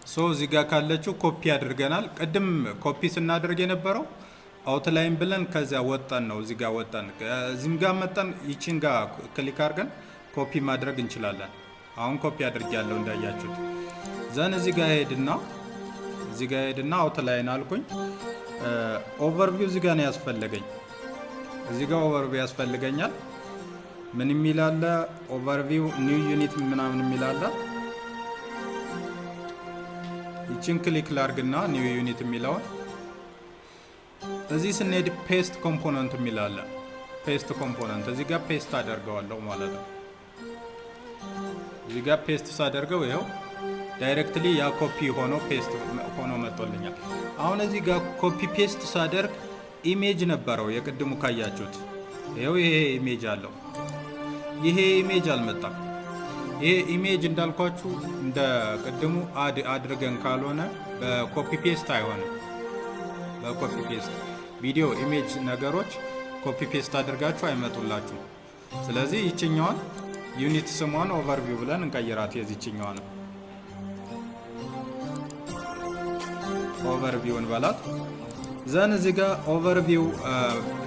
ሶ እዚህ ጋር ካለችው ኮፒ አድርገናል። ቅድም ኮፒ ስናደርግ የነበረው አውትላይን ብለን ከዚያ ወጣን ነው። እዚህ ጋር ወጣን፣ እዚህም ጋር መጣን። ይቺን ጋር ክሊክ አድርገን ኮፒ ማድረግ እንችላለን። አሁን ኮፒ አድርጌያለሁ እንዳያችሁት። ዘን እዚህ ጋር ሄድና አውትላይን አልኩኝ። ኦቨርቪው እዚህ ጋር ነው ያስፈልገኝ። እዚህ ጋር ኦቨርቪው ያስፈልገኛል። ምን የሚል አለ? ኦቨርቪው ኒው ዩኒት ምናምን የሚል አለ። ይችን ክሊክ ላርግና ኒው ዩኒት የሚለውን እዚህ ስንሄድ ፔስት ኮምፖነንት የሚል አለ። ፔስት ኮምፖነንት እዚህ ጋር ፔስት አደርገዋለሁ ማለት ነው። እዚህ ጋር ፔስት ሳደርገው ይኸው ዳይሬክትሊ ያ ኮፒ ሆኖ ፔስት ሆኖ መጥቶልኛል። አሁን እዚህ ጋር ኮፒ ፔስት ሳደርግ ኢሜጅ ነበረው የቅድሙ ካያችሁት። ይኸው ይሄ ኢሜጅ አለው። ይሄ ኢሜጅ አልመጣም። ይሄ ኢሜጅ እንዳልኳችሁ እንደ ቅድሙ አድርገን ካልሆነ በኮፒ ፔስት አይሆንም። በኮፒ ፔስት ቪዲዮ፣ ኢሜጅ ነገሮች ኮፒ ፔስት አድርጋችሁ አይመጡላችሁ። ስለዚህ ይችኛዋን ዩኒት ስሟን ኦቨርቪው ብለን እንቀይራት። የዚችኛዋን ኦቨርቪውን በላት። ዘን እዚህ ጋር ኦቨርቪው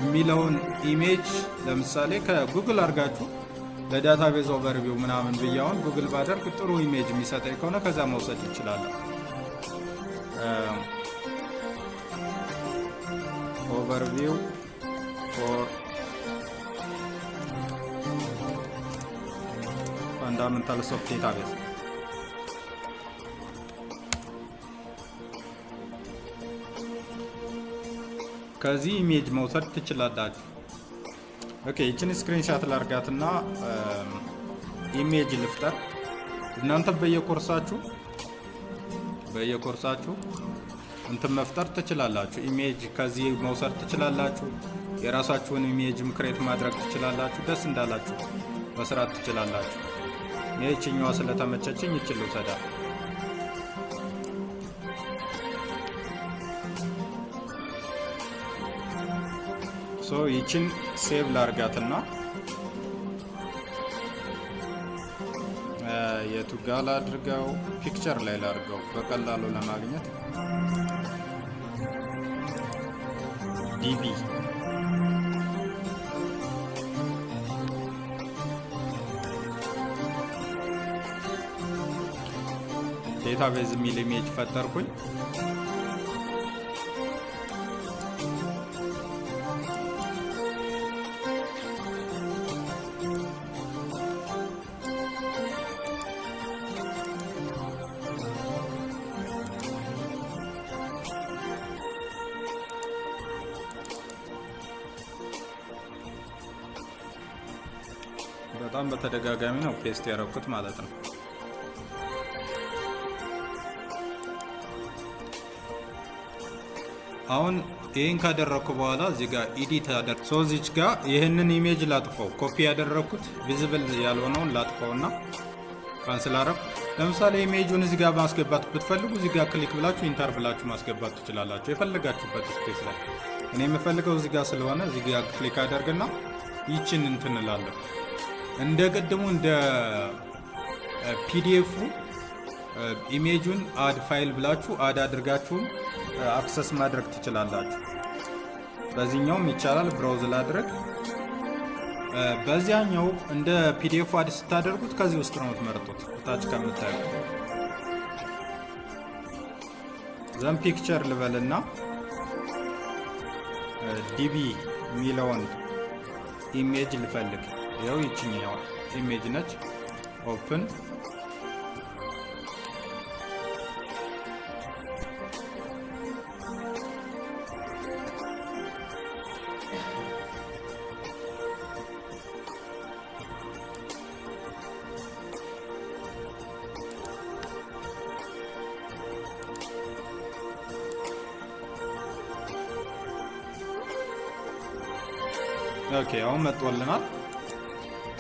የሚለውን ኢሜጅ ለምሳሌ ከጉግል አድርጋችሁ ለዳታቤዝ ኦቨርቪው ምናምን ብያውን ጉግል ባደርግ ጥሩ ኢሜጅ የሚሰጠኝ ከሆነ ከዛ መውሰድ ይችላል። ኦቨርቪው ፎር ፋንዳሜንታልስ ኦፍ ዴታቤዝ ከዚህ ኢሜጅ መውሰድ ትችላላችሁ። ኦኬ ይችን ስክሪንሻት ላርጋትና ኢሜጅ ልፍጠር። እናንተ በየኮርሳችሁ እንትን መፍጠር ትችላላችሁ። ኢሜጅ ከዚህ መውሰድ ትችላላችሁ። የራሳችሁን ኢሜጅም ክሬት ማድረግ ትችላላችሁ። ደስ እንዳላችሁ መስራት ትችላላችሁ። ይህችኛዋ ስለተመቸችኝ ይችል ልውሰዳ። ሶ ይችን ሴቭ ላርጋትና የቱ ጋር ላድርገው? ፒክቸር ላይ ላድርገው በቀላሉ ለማግኘት። ዲቢ ዴታቤዝ የሚል ኢሜጅ ፈጠርኩኝ። በጣም በተደጋጋሚ ነው ፔስት ያደረኩት ማለት ነው። አሁን ይሄን ካደረኩ በኋላ እዚህ ጋር ኤዲት አደረኩ። ሶ እዚች ጋር ይሄንን ኢሜጅ ላጥፈው። ኮፒ ያደረኩት ቪዚብል ያልሆነውን ላጥፈውና ካንስል አረኩ። ለምሳሌ ኢሜጁን እዚህ ጋር ማስገባት ብትፈልጉ እዚህ ጋር ክሊክ ብላችሁ ኢንተር ብላችሁ ማስገባት ትችላላችሁ የፈለጋችሁበት ስፔስ ላይ። እኔ የምፈልገው እዚህ ጋር ስለሆነ እዚህ ጋር ክሊክ አደርግና ይችን እንትን እላለሁ። እንደ ቅድሙ እንደ ፒዲኤፉ ኢሜጁን አድ ፋይል ብላችሁ አድ አድርጋችሁ አክሰስ ማድረግ ትችላላችሁ። በዚህኛውም ይቻላል። ብራውዝ ላድርግ። በዚያኛው እንደ ፒዲኤፍ አድ ስታደርጉት ከዚህ ውስጥ ነው የምትመርጡት ታች ከምታዩ። ዘን ፒክቸር ልበልና ዲቢ የሚለውን ኢሜጅ ልፈልግ። ይኸው ይችኛው ኢሜጅ ነች። ኦፕን ኦኬ አሁን መጥቶልናል።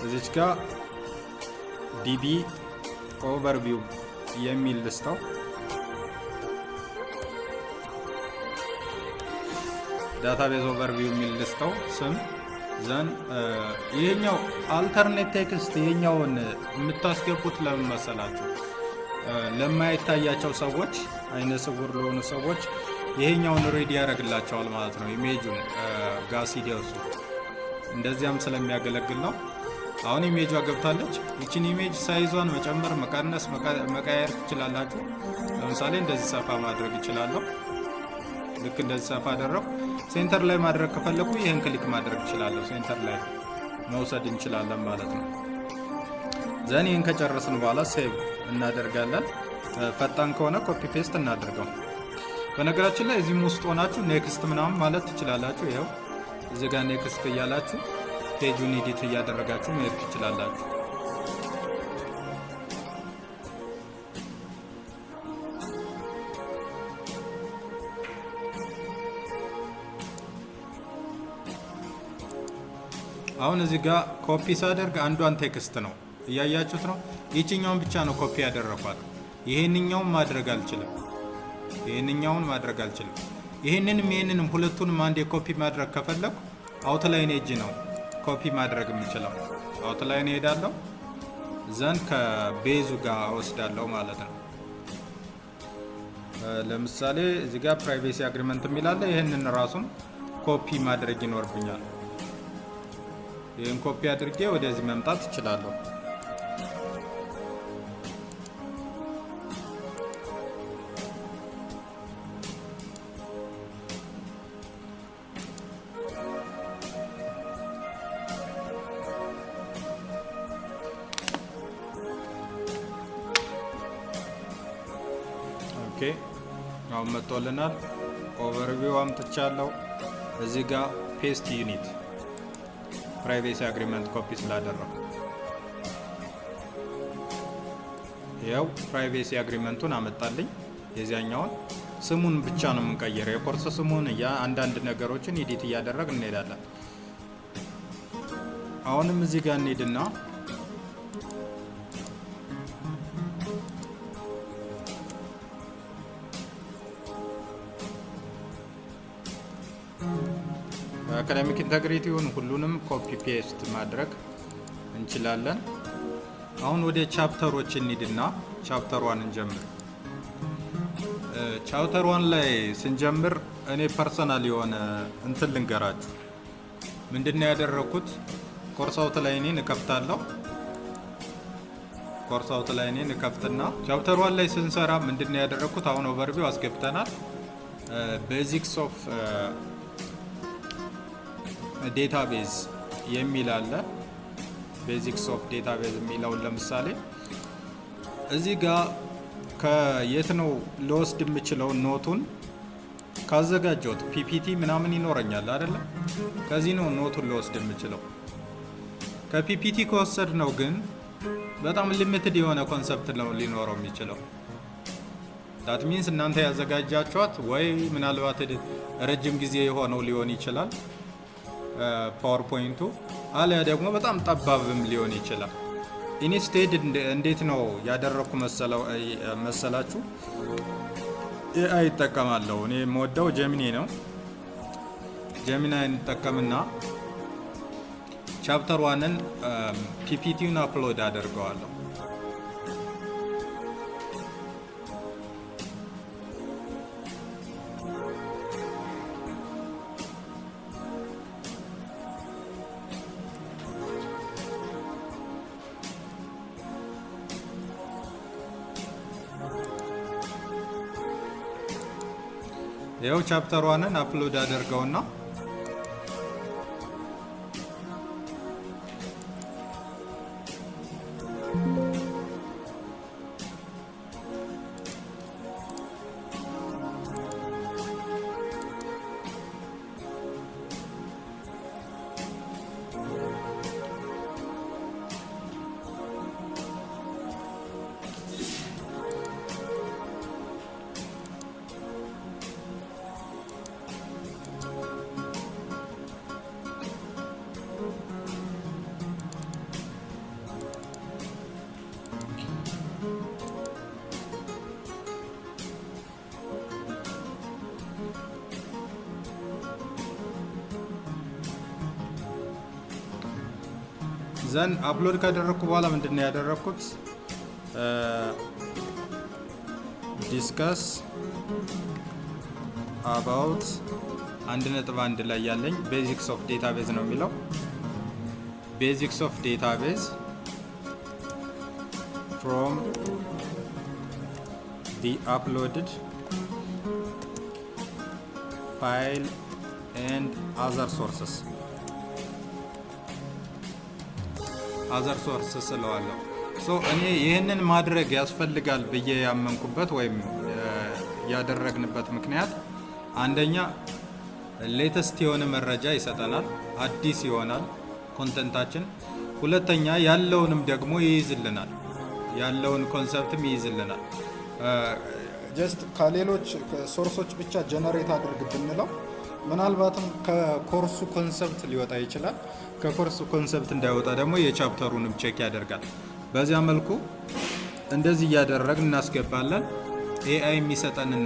እዚች ጋር ዲቢ ኦቨርቪው የሚል ልስታው ዳታቤዝ ኦቨርቪው የሚል ልስታው ስም ዘን ይሄኛው አልተርኔት ቴክስት ይሄኛውን የምታስገቡት ለምን መሰላችሁ? ለማይታያቸው ሰዎች አይነ ስውር ለሆኑ ሰዎች ይሄኛውን ሬዲ ያደርግላቸዋል ማለት ነው። ኢሜጁን ጋር ሲደርሱ እንደዚያም ስለሚያገለግል ነው። አሁን ኢሜጇ ገብታለች። ይችን ኢሜጅ ሳይዟን መጨመር፣ መቀነስ፣ መቀየር ትችላላችሁ። ለምሳሌ እንደዚህ ሰፋ ማድረግ እችላለሁ። ልክ እንደዚህ ሰፋ አደረኩ። ሴንተር ላይ ማድረግ ከፈለኩ ይህን ክሊክ ማድረግ እችላለሁ። ሴንተር ላይ መውሰድ እንችላለን ማለት ነው። ዘን ይህን ከጨረስን በኋላ ሴቭ እናደርጋለን። ፈጣን ከሆነ ኮፒ ፔስት እናደርገው። በነገራችን ላይ እዚህም ውስጥ ሆናችሁ ኔክስት ምናምን ማለት ትችላላችሁ። ይኸው እዚህ ጋር ኔክስት እያላችሁ ፔጁን ኤዲት እያደረጋችሁ መሄድ ትችላላችሁ። አሁን እዚህ ጋር ኮፒ ሳደርግ አንዷን ቴክስት ነው እያያችሁት ነው። ይህችኛውን ብቻ ነው ኮፒ ያደረኳት። ይሄንኛውን ማድረግ አልችልም። ይሄንንም ሁለቱንም አንዴ ኮፒ ማድረግ ከፈለኩ አውትላይን ኤጅ ነው ኮፒ ማድረግ የምችለው። አውትላይን ሄዳለሁ ዘንድ ከቤዙ ጋር ወስዳለሁ ማለት ነው። ለምሳሌ እዚህ ጋር ፕራይቬሲ አግሪመንት የሚላለ ይህንን ራሱን ኮፒ ማድረግ ይኖርብኛል። ይህን ኮፒ አድርጌ ወደዚህ መምጣት እችላለሁ። ኦኬ አሁን መጥቶልናል። ኦቨርቪው አምጥቻለሁ። እዚህ ጋር ፔስት ዩኒት ፕራይቬሲ አግሪመንት ኮፒ ስላደረኩ ያው ፕራይቬሲ አግሪመንቱን አመጣልኝ። የዚያኛውን ስሙን ብቻ ነው የምንቀይረው። የኮርስ ስሙን አንዳንድ ነገሮችን ኤዲት እያደረግ እንሄዳለን። አሁንም እዚህ ጋር እንሄድና አካዳሚክ ኢንተግሪቲውን ሁሉንም ኮፒ ፔስት ማድረግ እንችላለን። አሁን ወደ ቻፕተሮች እንሂድና ቻፕተር 1 እንጀምር። ቻፕተር 1 ላይ ስንጀምር እኔ ፐርሰናል የሆነ እንትን ልንገራችሁ። ምንድነው ያደረኩት? ኮርስ አውትላይኔን እከፍታለሁ። ኮርስ አውትላይኔን እከፍትና ቻፕተር 1 ላይ ስንሰራ ምንድነው ያደረኩት? አሁን ኦቨርቪው አስገብተናል። ቤዚክስ ኦፍ ዴታቤዝ የሚል አለ። ቤዚክስ ኦፍ ዴታቤዝ የሚለውን ለምሳሌ እዚህ ጋር ከየት ነው ልወስድ የምችለው? ኖቱን ካዘጋጀሁት ፒፒቲ ምናምን ይኖረኛል አይደለም? ከዚህ ነው ኖቱን ልወስድ የምችለው። ከፒፒቲ ከወሰድ ነው ግን በጣም ሊሚትድ የሆነ ኮንሰፕት ነው ሊኖረው የሚችለው። ዳት ሚንስ እናንተ ያዘጋጃችኋት ወይ ምናልባት ረጅም ጊዜ የሆነው ሊሆን ይችላል ፓወርፖይንቱ፣ አሊያ ደግሞ በጣም ጠባብም ሊሆን ይችላል። ኢንስቴድ እንዴት ነው ያደረኩ መሰላችሁ? ኤአይ ይጠቀማለሁ። እኔ የምወደው ጀሚኒ ነው። ጀሚናይ እንጠቀምና ቻፕተር 1ን ፒፒቲውን አፕሎድ አደርገዋለሁ። ይኸው ቻፕተር 1ን አፕሎድ አደርገውና ዘን አፕሎድ ካደረኩ በኋላ ምንድነው ያደረኩት? ዲስከስ አባውት 1.1 ላይ ያለኝ ቤዚክስ ኦፍ ዴታቤዝ ነው የሚለው። ቤዚክስ ኦፍ ዴታቤዝ from the uploaded file and other sources ስለዋለሁ። እኔ ይህንን ማድረግ ያስፈልጋል ብዬ ያመንኩበት ወይም ያደረግንበት ምክንያት አንደኛ ሌተስት የሆነ መረጃ ይሰጠናል፣ አዲስ ይሆናል ኮንተንታችን። ሁለተኛ ያለውንም ደግሞ ይይዝልናል፣ ያለውን ኮንሰፕትም ይይዝልናል። ጀስት ከሌሎች ሶርሶች ብቻ ጀነሬት አድርግ ብንለው ምናልባትም ከኮርሱ ኮንሰፕት ሊወጣ ይችላል። ከኮርሱ ኮንሰፕት እንዳይወጣ ደግሞ የቻፕተሩንም ቼክ ያደርጋል። በዚያ መልኩ እንደዚህ እያደረግን እናስገባለን። ኤአይ የሚሰጠንን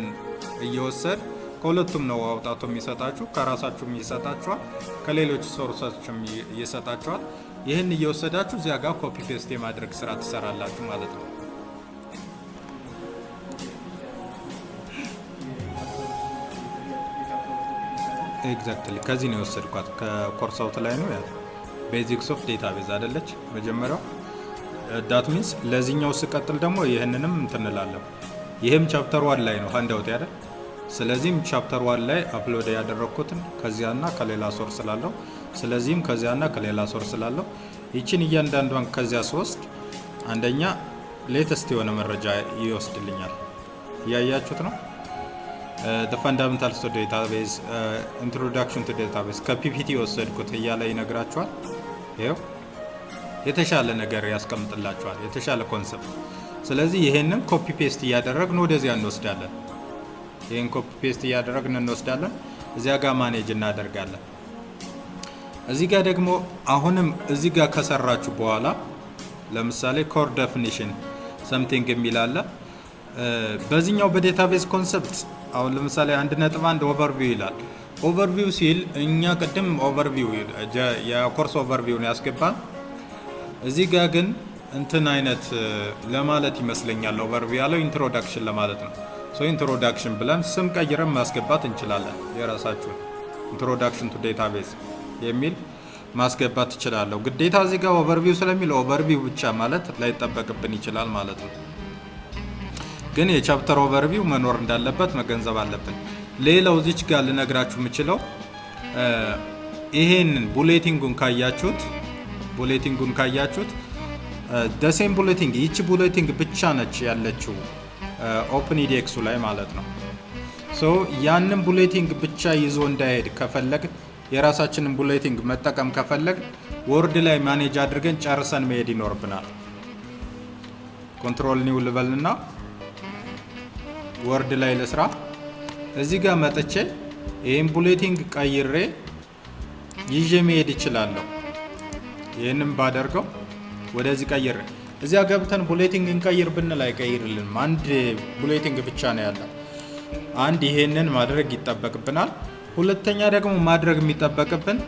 እየወሰድ ከሁለቱም ነው አውጣቶ የሚሰጣችሁ፣ ከራሳችሁም ይሰጣችኋል፣ ከሌሎች ሶርሶችም ይሰጣችኋል። ይህን እየወሰዳችሁ እዚያ ጋር ኮፒ ፔስት የማድረግ ስራ ትሰራላችሁ ማለት ነው። ኤግዛክትሊ ከዚህ ነው የወሰድኳት፣ ከኮርስ አውት ላይ ነው ያለው። ቤዚክስ ኦፍ ዴታቤዝ አይደለች መጀመሪያው። ዳት ሚንስ ለዚህኛው ስቀጥል ደግሞ ይህንንም እንትንላለሁ። ይህም ቻፕተር 1 ላይ ነው ሃንዳውት አይደል? ስለዚህም ቻፕተር 1 ላይ አፕሎድ ያደረኩትን ከዚያና ከሌላ ሶርስ ስላለው፣ ስለዚህም ከዚያና ከሌላ ሶርስ ስላለው ይችን እያንዳንዷን ከዚያ ሶስት አንደኛ ሌተስት የሆነ መረጃ ይወስድልኛል። እያያችሁት ነው። the fundamentals to database introduction to database ከፒፒቲ የወሰድኩት እያለ ይነግራችኋል። ይሄው የተሻለ ነገር ያስቀምጥላችኋል፣ የተሻለ ኮንሰፕት። ስለዚህ ይሄንን ኮፒ ፔስት እያደረግን ወደዚያ እንወስዳለን። ይሄን ኮፒ ፔስት እያደረግን እንወስዳለን፣ እዚያ ጋር ማኔጅ እናደርጋለን። እዚህ ጋር ደግሞ አሁንም እዚህ ጋር ከሰራችሁ በኋላ ለምሳሌ ኮር ዴፊኒሽን ሰምቲንግ የሚል አለ። በዚህኛው በዴታቤዝ ኮንሰፕት አሁን ለምሳሌ 1.1 ኦቨርቪው ይላል። ኦቨርቪው ሲል እኛ ቅድም ኦቨርቪው የኮርስ ኦቨርቪው ነው ያስገባል። እዚህ ጋር ግን እንትን አይነት ለማለት ይመስለኛል ኦቨርቪው ያለው ኢንትሮዳክሽን ለማለት ነው። ኢንትሮዳክሽን ብለን ስም ቀይረን ማስገባት እንችላለን። የራሳችሁን ኢንትሮዳክሽን ቱ ዴታቤዝ የሚል ማስገባት ትችላለሁ። ግዴታ እዚህ ጋር ኦቨርቪው ስለሚል ኦቨርቪው ብቻ ማለት ላይጠበቅብን ይችላል ማለት ነው። ግን የቻፕተር ኦቨርቪው መኖር እንዳለበት መገንዘብ አለብን። ሌላው እዚች ጋር ልነግራችሁ የምችለው ይሄንን ቡሌቲንጉን ካያችሁት ደሴም ቡሌቲንግ ይቺ ቡሌቲንግ ብቻ ነች ያለችው ኦፕን ኢዲኤክሱ ላይ ማለት ነው። ያንን ቡሌቲንግ ብቻ ይዞ እንዳይሄድ ከፈለግ የራሳችንን ቡሌቲንግ መጠቀም ከፈለግ ወርድ ላይ ማኔጅ አድርገን ጨርሰን መሄድ ይኖርብናል። ኮንትሮል ኒው ልበልና ወርድ ላይ ለስራ እዚህ ጋር መጥቼ ይሄን ቡሌቲንግ ቀይሬ ይዤ መሄድ ይችላለሁ። ይሄንን ባደርገው ወደዚህ ቀይሬ እዚያ ገብተን ቡሌቲንግ እንቀይር ብንል አይቀይርልንም። አንድ ቡሌቲንግ ብቻ ነው ያለው። አንድ ይሄንን ማድረግ ይጠበቅብናል። ሁለተኛ ደግሞ ማድረግ የሚጠበቅብን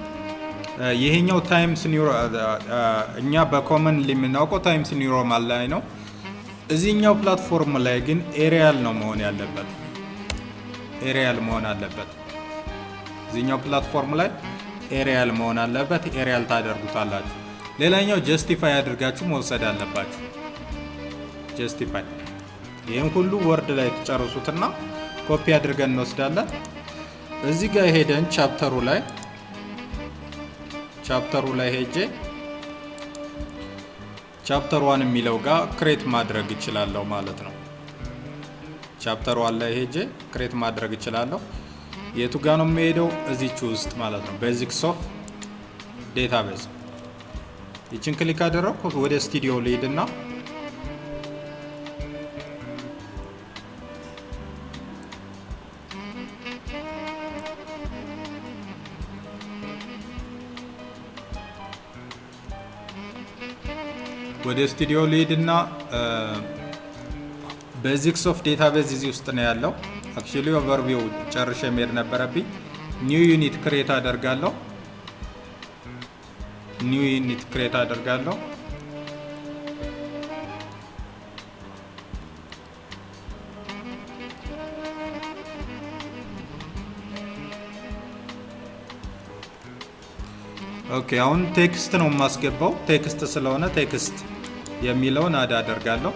ይሄኛው ታይምስ ኒው እኛ በኮመን የምናውቀው ታይምስ ኒውሮማል ላይ ነው። እዚህኛው ፕላትፎርም ላይ ግን ኤሪያል ነው መሆን ያለበት። ኤሪያል መሆን አለበት። እዚህኛው ፕላትፎርም ላይ ኤሪያል መሆን አለበት። ኤሪያል ታደርጉታላችሁ። ሌላኛው ጀስቲፋይ አድርጋችሁ መውሰድ አለባችሁ። ጀስቲፋይ ይህን ሁሉ ወርድ ላይ ተጨርሱትና ኮፒ አድርገን እንወስዳለን። እዚህ ጋር ሄደን ቻፕተሩ ላይ ሄጄ ቻፕተር 1 የሚለው ጋር ክሬት ማድረግ እችላለሁ ማለት ነው። ቻፕተር 1 ላይ ሄጄ ክሬት ማድረግ እችላለሁ። የቱ ጋር ነው የሚሄደው? እዚች ውስጥ ማለት ነው። ቤዚክስ ኦፍ ዴታቤዝ ይችን ክሊክ አደረኩት። ወደ ስቱዲዮ ልሄድና ቤዚክስ ኦፍ ዴታቤዝ እዚህ ውስጥ ነው ያለው። አክቹሊ ኦቨርቪው ጨርሼ መሄድ ነበረብኝ። ኒው ዩኒት ክሬት አደርጋለሁ። ኦኬ አሁን ቴክስት ነው የማስገባው። ቴክስት ስለሆነ ቴክስት የሚለውን አድ አደርጋለሁ።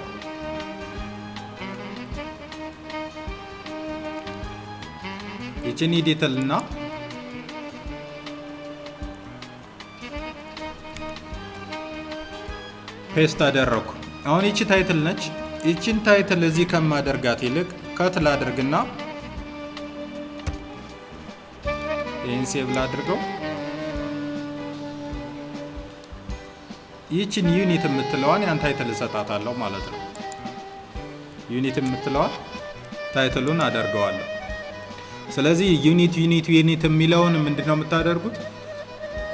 ይችን ኢዲትልና ፔስት አደረኩ። አሁን ይቺ ታይትል ነች። ይቺን ታይትል እዚህ ከማደርጋት ይልቅ ከት ላድርግና ይህን ሴቭ ላድርገው። ይቺን ዩኒት የምትለዋን ያን ታይትል እሰጣታለሁ ማለት ነው። ዩኒት የምትለዋን ታይትሉን አደርገዋለሁ። ስለዚህ ዩኒት የሚለውን ምንድነው የምታደርጉት?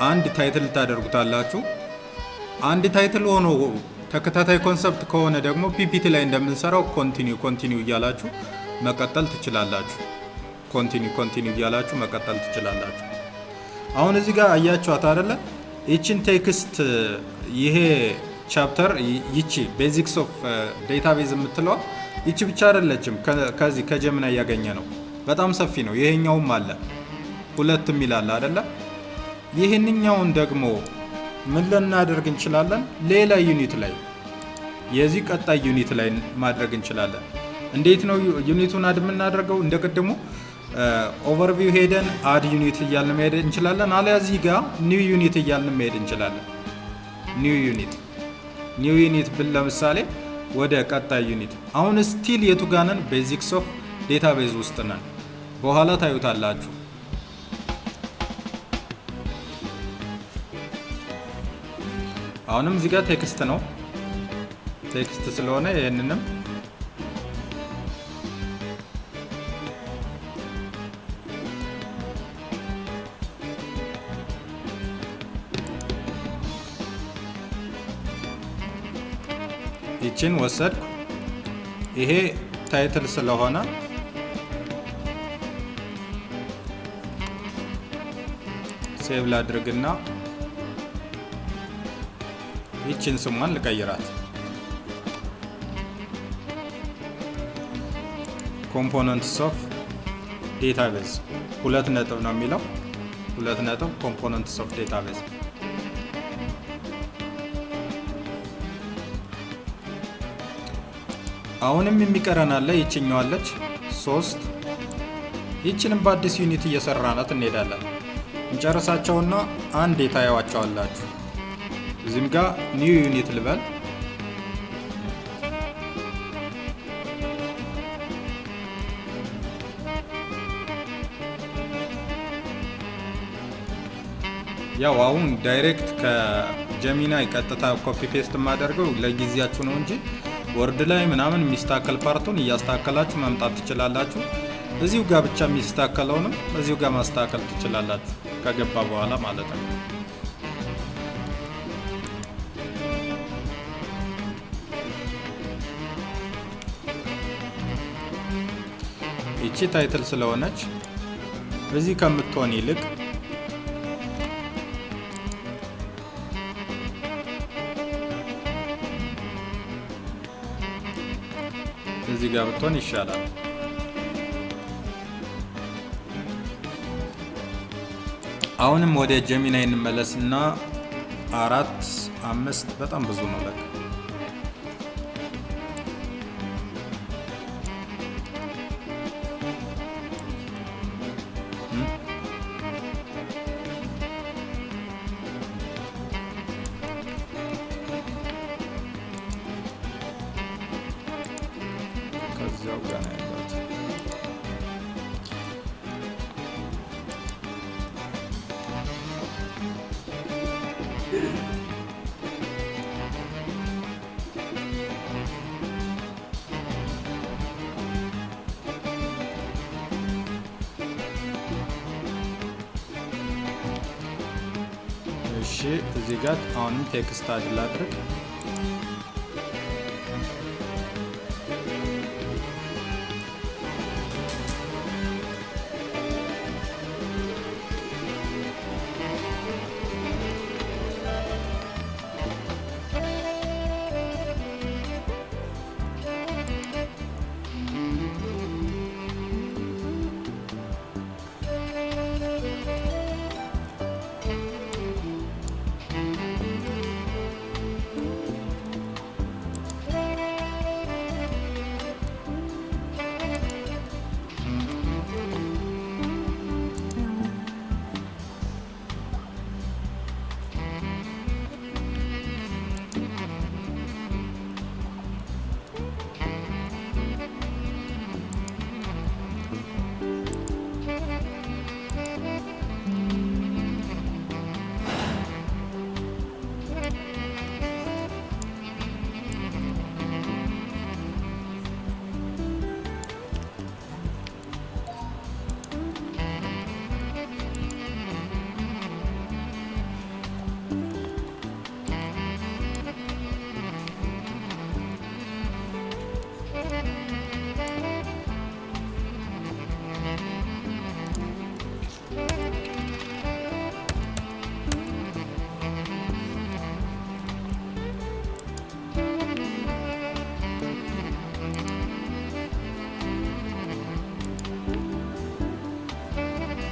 አንድ ታይትል ታደርጉታላችሁ። አንድ ታይትል ሆኖ ተከታታይ ኮንሰፕት ከሆነ ደግሞ ፒፒቲ ላይ እንደምንሰራው ኮንቲኒው እያላችሁ መቀጠል ትችላላችሁ። ኮንቲኒው እያላችሁ መቀጠል ትችላላችሁ። አሁን እዚህ ጋር አያችኋት አይደለ? ይቺን ቴክስት ይሄ ቻፕተር ይቺ ቤዚክስ ኦፍ ዴታቤዝ የምትለዋ ይቺ ብቻ አይደለችም። ከዚህ ከጀሚናይ ያገኘ ነው። በጣም ሰፊ ነው። ይሄኛውም አለ ሁለትም ይላል አይደለ? ይሄንኛውን ደግሞ ምን ልናደርግ እንችላለን? ሌላ ዩኒት ላይ የዚህ ቀጣይ ዩኒት ላይ ማድረግ እንችላለን። እንዴት ነው ዩኒቱን አድ የምናደርገው? እንደቀድሞ ኦቨርቪው ሄደን አድ ዩኒት እያልን መሄድ እንችላለን። አለያ እዚህ ጋር ኒው ዩኒት እያልን መሄድ እንችላለን። ኒው ዩኒት ብል ለምሳሌ ወደ ቀጣይ ዩኒት። አሁን ስቲል የቱ ጋር ነን? ቤዚክስ ኦፍ ዴታቤዝ ውስጥ ነን። በኋላ ታዩታላችሁ። አሁንም እዚህ ጋር ቴክስት ነው። ቴክስት ስለሆነ ይህንንም ይችን ወሰድኩ። ይሄ ታይትል ስለሆነ ሴቭ ላድርግና ይችን ስሟን ልቀይራት። ኮምፖነንትስ ኦፍ ዴታቤዝ 2 ነጥብ ነው የሚለው 2 ነጥብ ኮምፖነንትስ ኦፍ ዴታቤዝ። አሁንም የሚቀረን አለ። ይችኛዋለች 3 ይችንም በአዲስ ዩኒት እየሰራናት እንሄዳለን። እንጨርሳቸውና አንዴ ታያዋቸዋላችሁ። እዚህም ጋር ኒው ዩኒት ልበል። ያው አሁን ዳይሬክት ከጀሚናይ ቀጥታ ኮፒ ፔስት የማደርገው ለጊዜያችሁ ነው እንጂ ወርድ ላይ ምናምን የሚስተካከል ፓርቱን እያስተካከላችሁ መምጣት ትችላላችሁ። እዚሁ ጋር ብቻ የሚስተካከለውንም እዚሁ ጋር ማስተካከል ትችላላችሁ ከገባ በኋላ ማለት ነው። ይቺ ታይትል ስለሆነች እዚህ ከምትሆን ይልቅ እዚህ ጋር ብትሆን ይሻላል። አሁንም ወደ ጀሚናይ እንመለስና 4 5 በጣም ብዙ ነው ለካ። ከዛው ጋር ነው ያለው። እሺ እዚህ ጋር አሁንም ቴክስት አድርግ።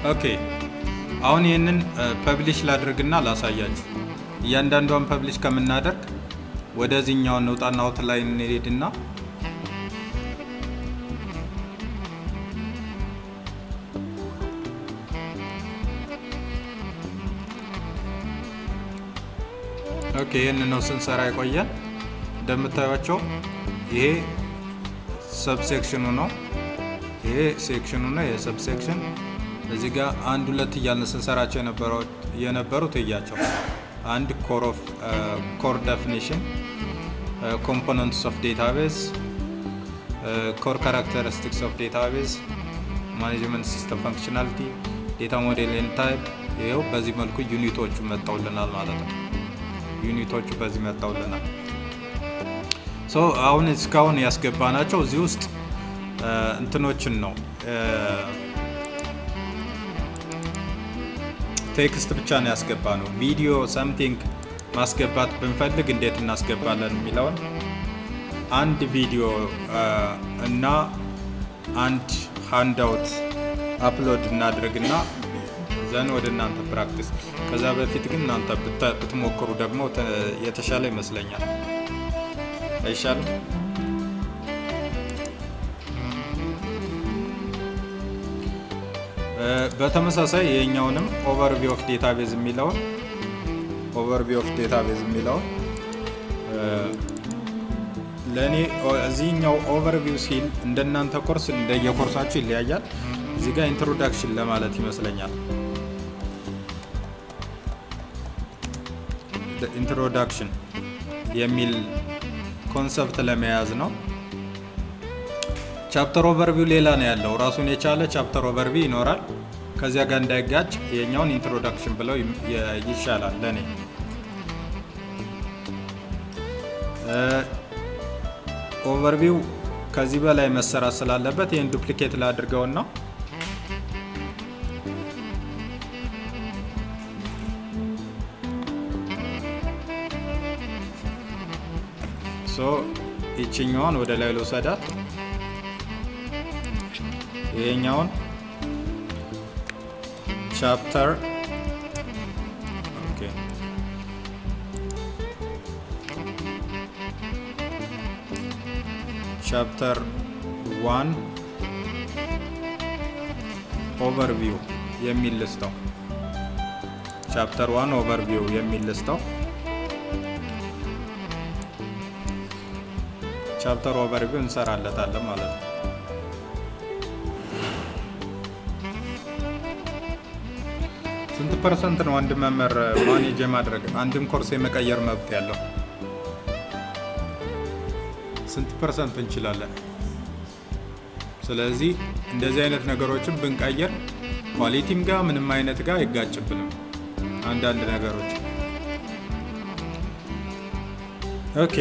ኦኬ አሁን ይህንን ፐብሊሽ ላድርግና ላሳያችሁ። እያንዳንዷን ፐብሊሽ ከምናደርግ ወደዚህኛው እንውጣና አውትላይን እንሄድና ኦኬ ይህን ነው ስንሰራ ይቆያል። እንደምታዩቸው ይሄ ሰብሴክሽኑ ነው፣ ይሄ ሴክሽኑ ነው፣ ይሄ ሰብሴክሽን። እዚህ ጋር አንድ ሁለት እያልን ስንሰራቸው የነበሩት እያቸው አንድ ኮር ዴፊኒሽን፣ ኮምፖነንትስ ኦፍ ዴታቤዝ፣ ኮር ካራክተሪስቲክስ ኦፍ ዴታቤዝ፣ ማኔጅመንት ሲስተም ፋንክሽናሊቲ፣ ዴታ ሞዴል ኤንድ ታይፕ። ይኸው በዚህ መልኩ ዩኒቶቹ መጣውልናል ማለት ነው። ዩኒቶቹ በዚህ መጣውልናል። ሶ አሁን እስካሁን ያስገባናቸው እዚህ ውስጥ እንትኖችን ነው፣ ቴክስት ብቻ ነው ያስገባ ነው። ቪዲዮ ሰምቲንግ ማስገባት ብንፈልግ እንዴት እናስገባለን የሚለውን አንድ ቪዲዮ እና አንድ ሃንድአውት አፕሎድ እናድርግና ዘን ወደ እናንተ ፕራክቲስ። ከዛ በፊት ግን እናንተ ብትሞክሩ ደግሞ የተሻለ ይመስለኛል። አይሻልም? በተመሳሳይ የኛውንም ኦቨርቪው ኦፍ ዴታቤዝ የሚለውን ለእኔ እዚህኛው ኦቨርቪው ሲል እንደናንተ ኮርስ እንደየኮርሳችሁ ይለያያል። እዚህ ጋር ኢንትሮዳክሽን ለማለት ይመስለኛል። ኢንትሮዳክሽን የሚል ኮንሰፕት ለመያዝ ነው። ቻፕተር ኦቨርቪው ሌላ ነው ያለው፣ ራሱን የቻለ ቻፕተር ኦቨርቪው ይኖራል። ከዚያ ጋር እንዳይጋጭ የኛውን ኢንትሮዳክሽን ብለው ይሻላል ለኔ። ኦቨርቪው ከዚህ በላይ መሰራት ስላለበት ይህን ዱፕሊኬት ላድርገውና ይችኛውን ወደ ላይ ልውሰዳት። ይሄኛውን ቻፕተር ቻፕተር 1 ኦቨርቪው የሚል ልስተው ቻፕተር 1 ኦቨርቪው የሚል ልስተው ቻፕተር ኦቨርቪው እንሰራለታለን ማለት ነው። ስንት ፐርሰንት ነው አንድ መምህር ማኔጅ የማድረግ አንድን ኮርስ የመቀየር መብት ያለው? ስንት ፐርሰንት እንችላለን? ስለዚህ እንደዚህ አይነት ነገሮችን ብንቀየር ኳሊቲም ጋር ምንም አይነት ጋር አይጋጭብንም አንዳንድ ነገሮች። ኦኬ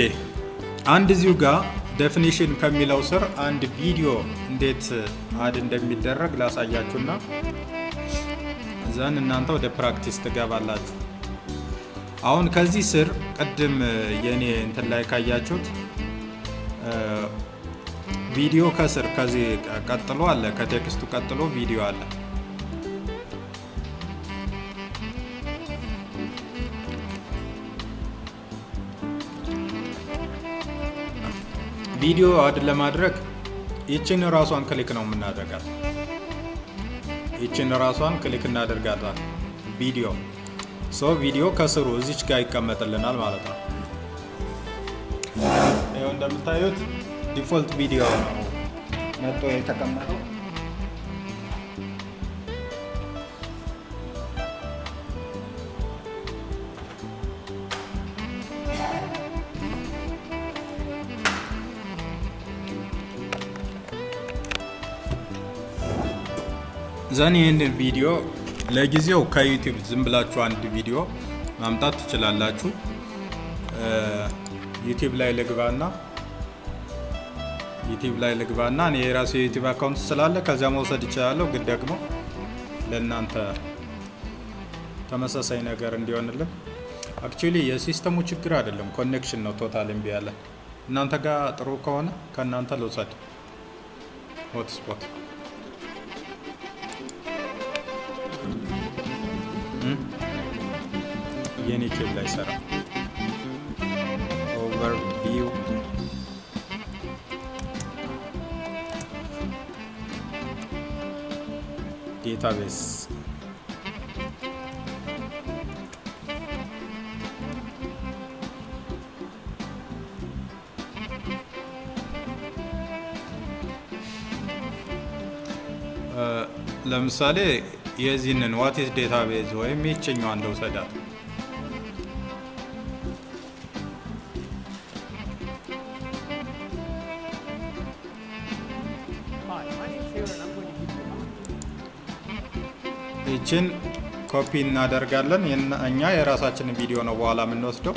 አንድ እዚሁ ጋር ዴፊኒሽን ከሚለው ስር አንድ ቪዲዮ እንዴት አድ እንደሚደረግ ላሳያችሁና ዘን እናንተ ወደ ፕራክቲስ ትገባላችሁ። አሁን ከዚህ ስር ቅድም የኔ እንትን ላይ ካያችሁት ቪዲዮ ከስር ከዚህ ቀጥሎ አለ፣ ከቴክስቱ ቀጥሎ ቪዲዮ አለ። ቪዲዮ አድ ለማድረግ ይችን ራሷን ክሊክ ነው የምናደርጋት። ይችን ራሷን ክሊክ እናደርጋታል። ቪዲዮ ከስሩ እዚች ጋር ይቀመጥልናል ማለት ነው። ይኸው እንደምታዩት ዲፎልት ቪዲዮ ነው መጥቶ የተቀመጠው። ዘን ይህንን ቪዲዮ ለጊዜው ከዩቲዩብ ዝም ብላችሁ አንድ ቪዲዮ ማምጣት ትችላላችሁ። ዩቲዩብ ላይ ልግባና እኔ የራሴ ዩቲዩብ አካውንት ስላለ ከዚያ መውሰድ ይችላለሁ። ግን ደግሞ ለእናንተ ተመሳሳይ ነገር እንዲሆንልን አክቹሊ የሲስተሙ ችግር አይደለም፣ ኮኔክሽን ነው ቶታል እምቢ ያለ። እናንተ ጋር ጥሩ ከሆነ ከእናንተ ልውሰድ ሆትስፖት። የኔ ኬብል ላይ ሰራ ኦቨርቪው ዴታቤስ ለምሳሌ የዚህንን ዋት ኢዝ ዴታቤዝ ወይም ይችኛው አንደው ሰዳት ይችን ኮፒ እናደርጋለን። እኛ የራሳችንን ቪዲዮ ነው በኋላ የምንወስደው።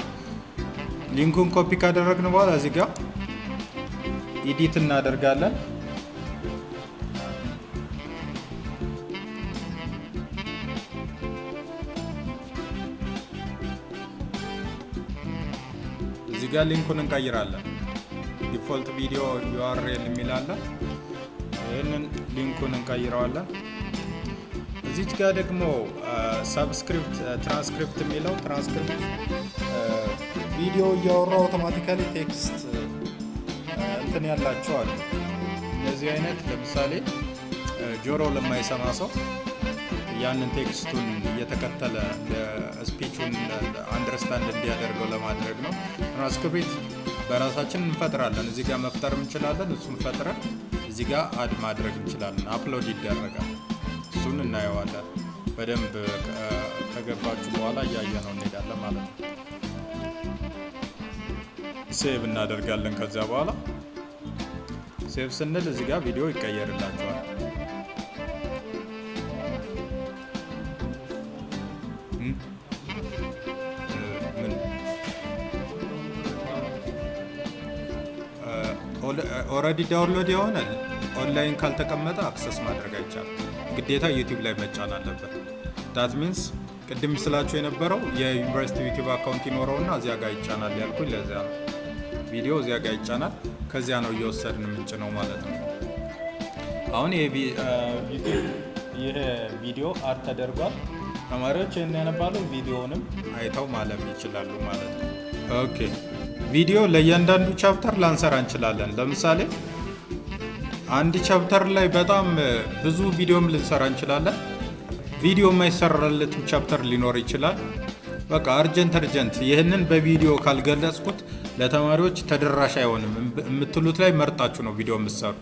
ሊንኩን ኮፒ ካደረግን በኋላ እዚህ ጋር ኤዲት እናደርጋለን። እዚህ ጋር ሊንኩን እንቀይራለን። ዲፎልት ቪዲዮ ዩአርኤል የሚላለ ይህንን ሊንኩን እንቀይረዋለን። እዚች ጋር ደግሞ ሰብስክሪፕት ትራንስክሪፕት የሚለው ትራንስክሪፕት ቪዲዮ እያወራ አውቶማቲካሊ ቴክስት እንትን ያላቸው አሉ። እነዚህ አይነት ለምሳሌ ጆሮ ለማይሰማ ሰው ያንን ቴክስቱን እየተከተለ ስፒቹን አንደርስታንድ እንዲያደርገው ለማድረግ ነው። ትራንስክሪፕት በራሳችን እንፈጥራለን። እዚህ ጋር መፍጠር እንችላለን። እሱን ፈጥረን እዚህ ጋር አድ ማድረግ እንችላለን። አፕሎድ ይደረጋል። እሱን እናየዋለን። በደንብ ከገባችሁ በኋላ እያየ ነው እንሄዳለን ማለት ነው። ሴቭ እናደርጋለን። ከዚያ በኋላ ሴቭ ስንል እዚህ ጋር ቪዲዮ ይቀየርላችኋል። ኦልሬዲ ዳውንሎድ የሆነ ኦንላይን ካልተቀመጠ አክሰስ ማድረግ አይቻልም። ግዴታ ዩቲዩብ ላይ መጫን አለበት። ዳት ሚንስ ቅድም ስላችሁ የነበረው የዩኒቨርሲቲ ዩቲዩብ አካውንት ይኖረውና እዚያ ጋር ይጫናል ያልኩኝ ለዚያ ነው። ቪዲዮ እዚያ ጋር ይጫናል። ከዚያ ነው እየወሰድን ምንጭ ነው ማለት ነው። አሁን ይሄ ቪዲዮ አድ ተደርጓል። ተማሪዎች ይህን ያነባሉ። ቪዲዮውንም አይተው ማለፍ ይችላሉ ማለት ነው። ኦኬ ቪዲዮ ለእያንዳንዱ ቻፕተር ላንሰራ እንችላለን። ለምሳሌ አንድ ቻፕተር ላይ በጣም ብዙ ቪዲዮም ልንሰራ እንችላለን። ቪዲዮ የማይሰራለት ቻፕተር ሊኖር ይችላል። በቃ አርጀንት ይህንን በቪዲዮ ካልገለጽኩት ለተማሪዎች ተደራሽ አይሆንም የምትሉት ላይ መርጣችሁ ነው ቪዲዮ የምትሰሩ።